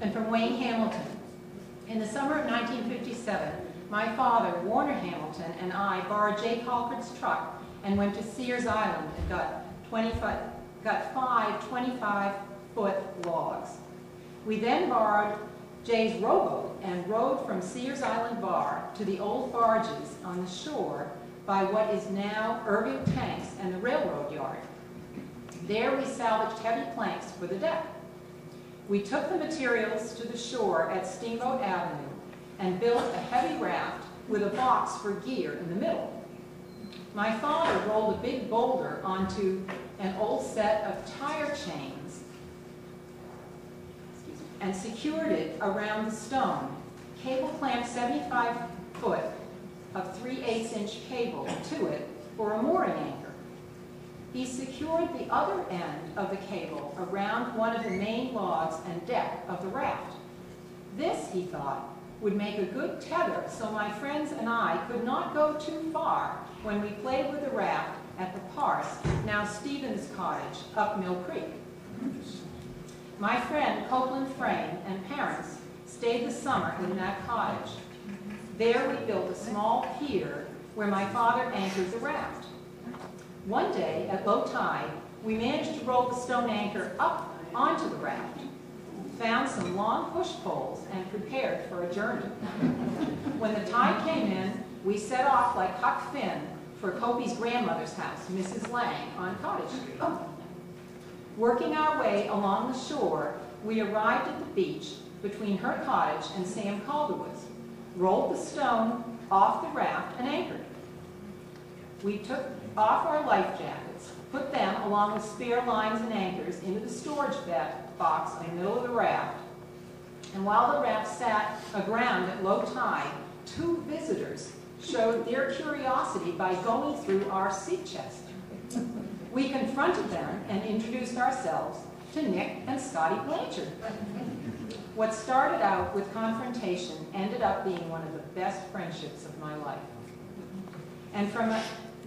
and from Wayne Hamilton. In the summer of 1957, my father, Warner Hamilton, and I borrowed Jay Colquitt's truck and went to Sears Island and got 5 25-foot logs. We then borrowed Jay's rowboat and rowed from Sears Island Bar to the old barges on the shore by what is now Irving Tanks and the railroad yard. There we salvaged heavy planks for the deck. We took the materials to the shore at Steamboat Avenue and built a heavy raft with a box for gear in the middle. My father rolled a big boulder onto an old set of tire chains and secured it around the stone, cable clamped 75 foot of 3/8-inch cable to it for a mooring anchor. He secured the other end of the cable around one of the main logs and deck of the raft. This, he thought, would make a good tether so my friends and I could not go too far when we played with the raft at the Parse, now Stevens Cottage, up Mill Creek. My friend Copeland Frame and parents stayed the summer in that cottage. There we built a small pier where my father anchored the raft. One day, at low tide, we managed to roll the stone anchor up onto the raft, found some long push poles, and prepared for a journey. When the tide came in, we set off like Huck Finn for Copey's grandmother's house, Mrs. Lang, on Cottage Street. Working our way along the shore, we arrived at the beach between her cottage and Sam Calderwood's, rolled the stone off the raft, and anchored. We took off our life jackets, put them along with spare lines and anchors into the storage box in the middle of the raft, and while the raft sat aground at low tide, 2 visitors showed their curiosity by going through our sea chest. We confronted them and introduced ourselves to Nick and Scotty Blanchard. What started out with confrontation ended up being one of the best friendships of my life. And from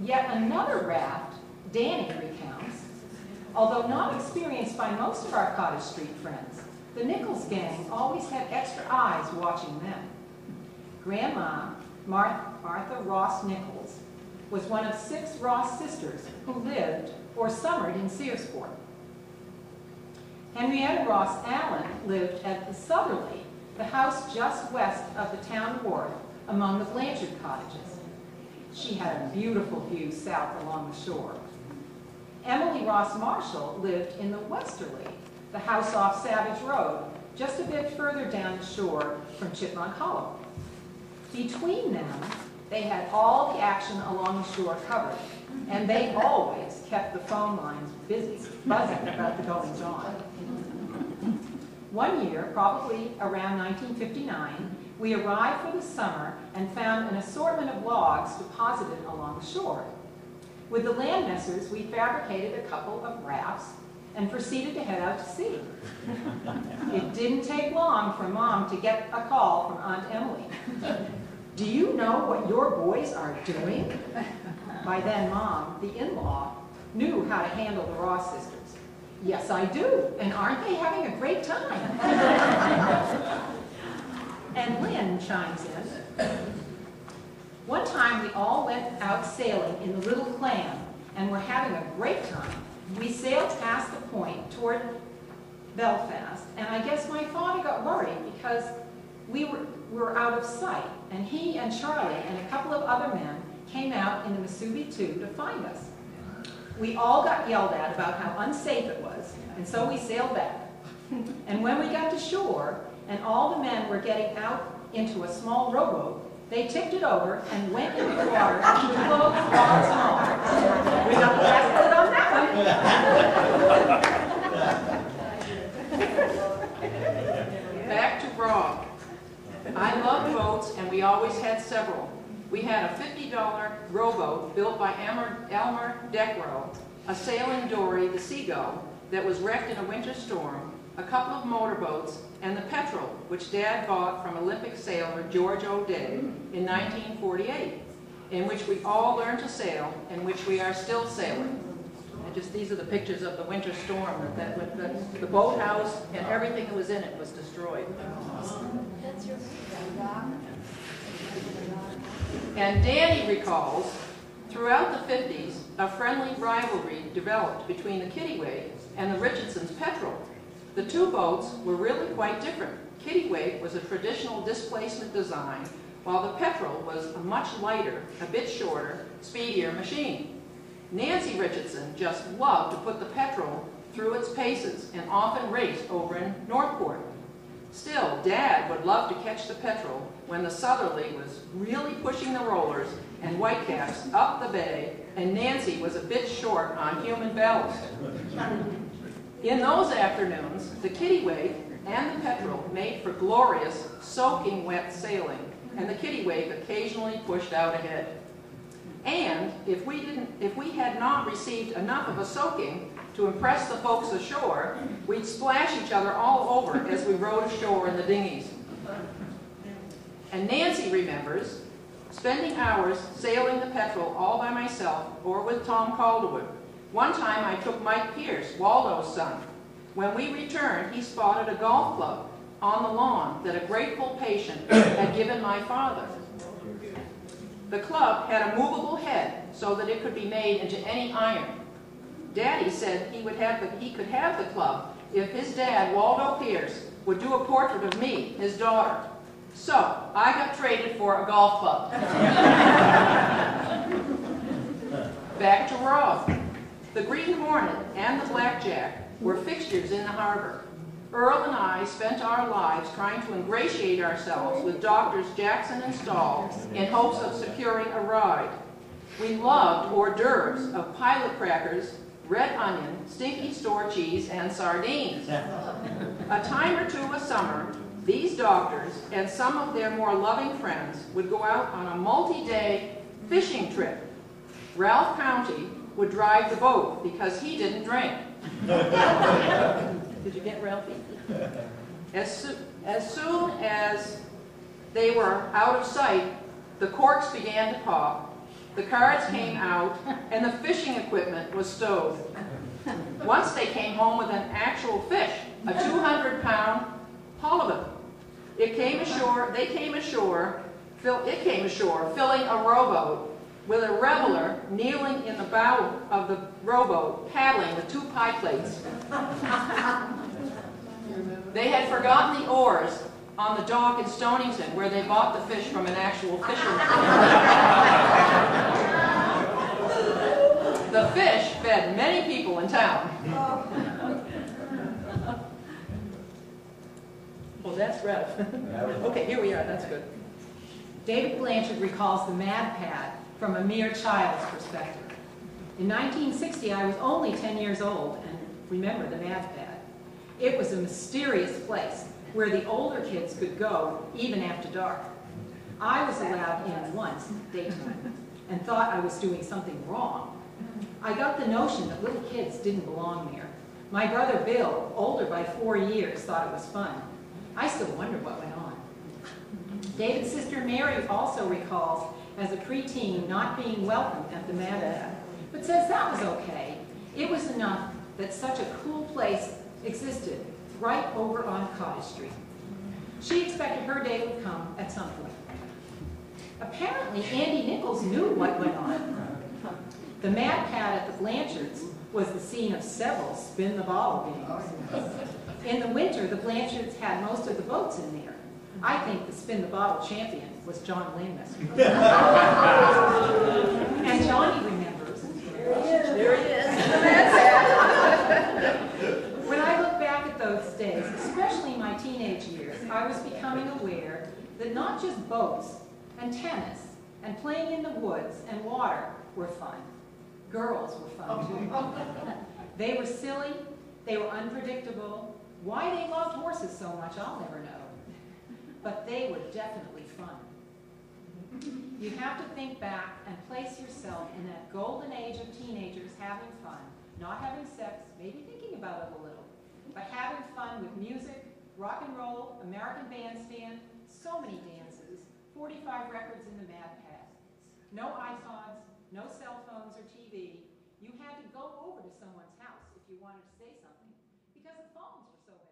yet another raft, Danny recounts, although not experienced by most of our Cottage Street friends, the Nichols gang always had extra eyes watching them. Grandma, Martha Ross Nichols, was one of 6 Ross sisters who lived or summered in Searsport. Henrietta Ross Allen lived at the Southerly, the house just west of the town wharf among the Blanchard cottages. She had a beautiful view south along the shore. Emily Ross Marshall lived in the Westerly, the house off Savage Road, just a bit further down the shore from Chipmunk Hollow. Between them, they had all the action along the shore covered, and they always kept the phone lines busy, buzzing about the goings-on. One year, probably around 1959, we arrived for the summer and found an assortment of logs deposited along the shore. With the land messers, we fabricated a couple of rafts and proceeded to head out to sea. It didn't take long for Mom to get a call from Aunt Emily. "Do you know what your boys are doing?" By then, Mom, the in-law, knew how to handle the Ross sisters. "Yes, I do, and aren't they having a great time?" And Lynn chimes in. "One time we all went out sailing in the Little Clam and were having a great time. We sailed past the point toward Belfast, and I guess my father got worried because we were out of sight, and he and Charlie and a couple of other men came out in the Masubi 2 to find us. We all got yelled at about how unsafe it was, and so we sailed back. And when we got to shore, and all the men were getting out into a small rowboat, they tipped it over and went into the water with clothes, logs, and all. We got the last word on that one." Back to Rob. "I love boats, and we always had several. We had a $50 rowboat built by Elmer Deckrow, a sailing dory, the Seagull, that was wrecked in a winter storm, a couple of motorboats, and the Petrel, which Dad bought from Olympic sailor George O'Day in 1948, in which we all learned to sail, and which we are still sailing." just these are the pictures of the winter storm, the boathouse and everything that was in it was destroyed. And Danny recalls, throughout the 50s, a friendly rivalry developed between the Kittiwake and the Richardson's Petrel. The two boats were really quite different. Kittiwake was a traditional displacement design, while the Petrel was a much lighter, a bit shorter, speedier machine. Nancy Richardson just loved to put the Petrel through its paces and often raced over in Northport. Still, Dad would love to catch the Petrel when the southerly was really pushing the rollers and whitecaps up the bay, and Nancy was a bit short on human ballast. In those afternoons, the Kittiwake and the Petrel made for glorious, soaking wet sailing, and the Kittiwake occasionally pushed out ahead. And if we had not received enough of a soaking to impress the folks ashore, we'd splash each other all over as we rowed ashore in the dinghies. And Nancy remembers spending hours sailing the Petrel all by myself or with Tom Calderwood. One time I took Mike Pierce, Waldo's son. When we returned, he spotted a golf club on the lawn that a grateful patient had given my father. The club had a movable head so that it could be made into any iron. Daddy said he could have the club if his dad, Waldo Pierce, would do a portrait of me, his daughter. So I got traded for a golf club. Back to Roth. The Green Hornet and the Blackjack were fixtures in the harbor. Earl and I spent our lives trying to ingratiate ourselves with Doctors Jackson and Stahl in hopes of securing a ride. We loved hors d'oeuvres of pilot crackers, red onion, stinky store cheese, and sardines. A time or two a summer, these doctors and some of their more loving friends would go out on a multi-day fishing trip. Ralph County would drive the boat because he didn't drink. Did you get Ralphie? As soon as they were out of sight, the corks began to pop, the cards came out, and the fishing equipment was stowed. Once they came home with an actual fish, a 200-pound halibut. It came ashore, filling a rowboat with a reveler kneeling in the bow of the rowboat, paddling with 2 pie plates. They had forgotten the oars on the dock in Stonington, where they bought the fish from an actual fisherman. The fish fed many people in town. Well, that's Ralph. Okay, here we are. That's good. David Blanchard recalls the Mad Pad from a mere child's perspective. In 1960, I was only 10 years old and remember the Mad Pad. It was a mysterious place where the older kids could go even after dark. I was allowed in once, daytime, and thought I was doing something wrong. I got the notion that little kids didn't belong there. My brother Bill, older by 4 years, thought it was fun. I still wonder what went on. David's sister Mary also recalls as a preteen not being welcome at the Mad Pad, but says that was okay. It was enough that such a cool place existed right over on Cottage Street. She expected her day would come at some point. Apparently, Andy Nichols knew what went on. The Mad Pad at the Blanchards was the scene of several spin-the-bottle games. In the winter, the Blanchards had most of the boats in there. I think the spin-the-bottle champion was John Landmaster. And Johnny remembers. There he is. When I look back at those days, especially my teenage years, I was becoming aware that not just boats and tennis and playing in the woods and water were fun. Girls were fun too. They were silly, they were unpredictable. Why they loved horses so much, I'll never know. But they were definitely fun. You have to think back and place yourself in that golden age of teenagers having fun, not having sex, maybe thinking about it a little, but having fun with music, rock and roll, American Bandstand, so many dances, 45 records in the Mad Pad. No iPods, no cell phones or TV. You had to go over to to someone's house if you wanted to say something, because the phones were so bad.